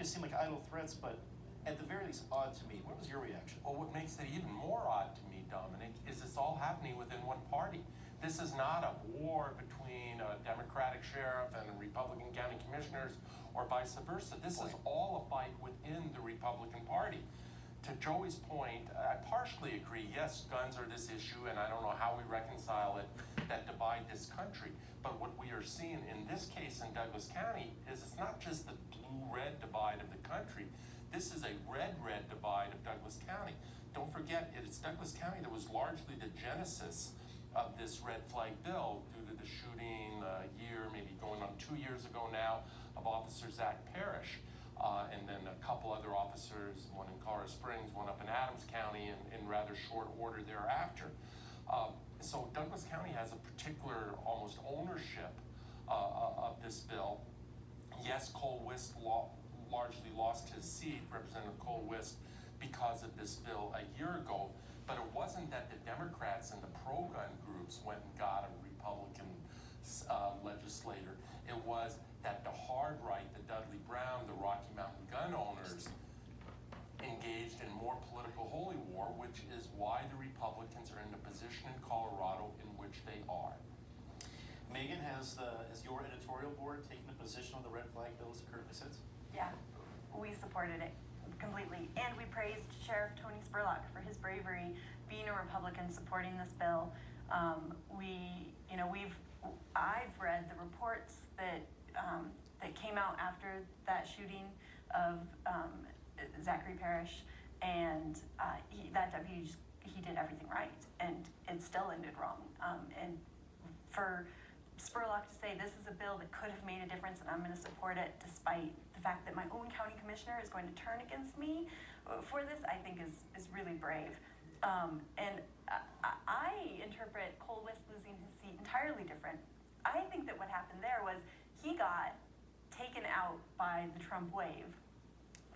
just seem like idle threats, but at the very least odd to me. What was your reaction? Well, what makes it even more odd to me, Dominic, is it's all happening within one party. This is not a war between a Democratic sheriff and Republican county commissioners or vice versa. This is all a fight within the Republican Party. To Joey's point, I partially agree. Yes, guns are this issue, and I don't know how we reconcile it that divide this country. But what we are seeing in this case in Douglas County is it's not just the blue-red divide of the country. This is a red-red divide of Douglas County. Don't forget, it's Douglas County that was largely the genesis of this red flag bill due to the shooting a year, maybe going on 2 years ago now, of Officer Zach Parrish. And then a couple other officers, one in Colorado Springs, one up in Adams County in rather short order thereafter. So Douglas County has a particular almost ownership of this bill. Yes, Cole Wist largely lost his seat, Representative Cole Wist, because of this bill a year ago, but it wasn't that the Democrats and the pro-gun groups went and got a Republican legislator. It was that the hard right, the Dudley Brown, the Rocky Mountain gun owners engaged in more political holy war, which is why the Republicans are in the position in Colorado in which they are. Megan, has your editorial board taken a position on the red flag bill as it currently sits? Yeah, we supported it completely, and we praised Sheriff Tony Spurlock for his bravery being a Republican supporting this bill. I've read the reports that came out after that shooting of Zachary Parrish, and that deputy he did everything right, and it still ended wrong. And for Spurlock to say this is a bill that could have made a difference and I'm going to support it despite the fact that my own county commissioner is going to turn against me for this, I think is really brave. And I interpret Cole Wist losing his seat entirely different. I think that what happened there was he got taken out by the Trump wave,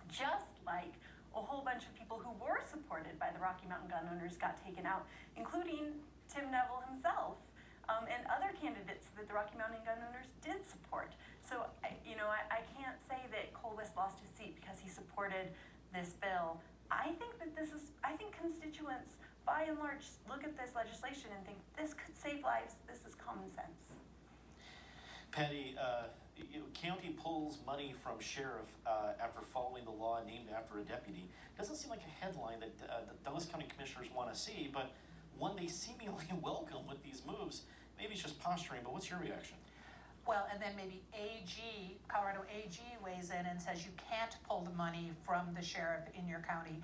just like a whole bunch of people who were supported by the Rocky Mountain gun owners got taken out, including Tim Neville himself, and other candidates that the Rocky Mountain gun owners did support. So, I can't say that Cole Wist lost his seat because he supported this bill. I think constituents, by and large, look at this legislation and think this could save lives. This is common sense. Patty, county pulls money from sheriff after following the law named after a deputy. Doesn't seem like a headline that the Douglas County commissioners want to see, but one they seemingly welcome with these moves. Maybe it's just posturing, but what's your reaction? Well, and then maybe Colorado AG weighs in and says you can't pull the money from the sheriff in your county.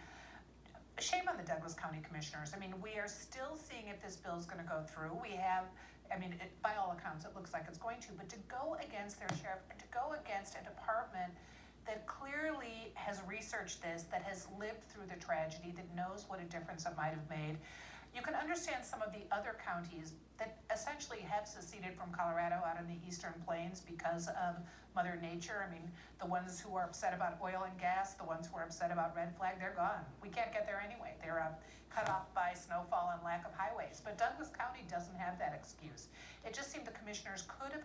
Shame on the Douglas County commissioners. I mean, we are still seeing if this bill is going to go through. By all accounts, it looks like it's going to, but to go against their sheriff and to go against a department that clearly has researched this, that has lived through the tragedy, that knows what a difference it might have made. You can understand some of the other counties that essentially have seceded from Colorado out in the eastern plains because of Mother Nature. I mean, the ones who are upset about oil and gas, the ones who are upset about red flag, they're gone. We can't get there anyway. They're cut off by snowfall and lack of highways. But Douglas County doesn't have that excuse. It just seemed the commissioners could have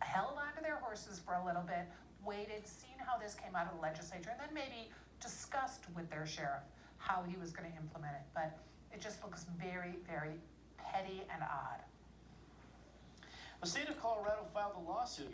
held onto their horses for a little bit, waited, seen how this came out of the legislature, and then maybe discussed with their sheriff how he was going to implement it. But it just looks very, very petty and odd. The state of Colorado filed a lawsuit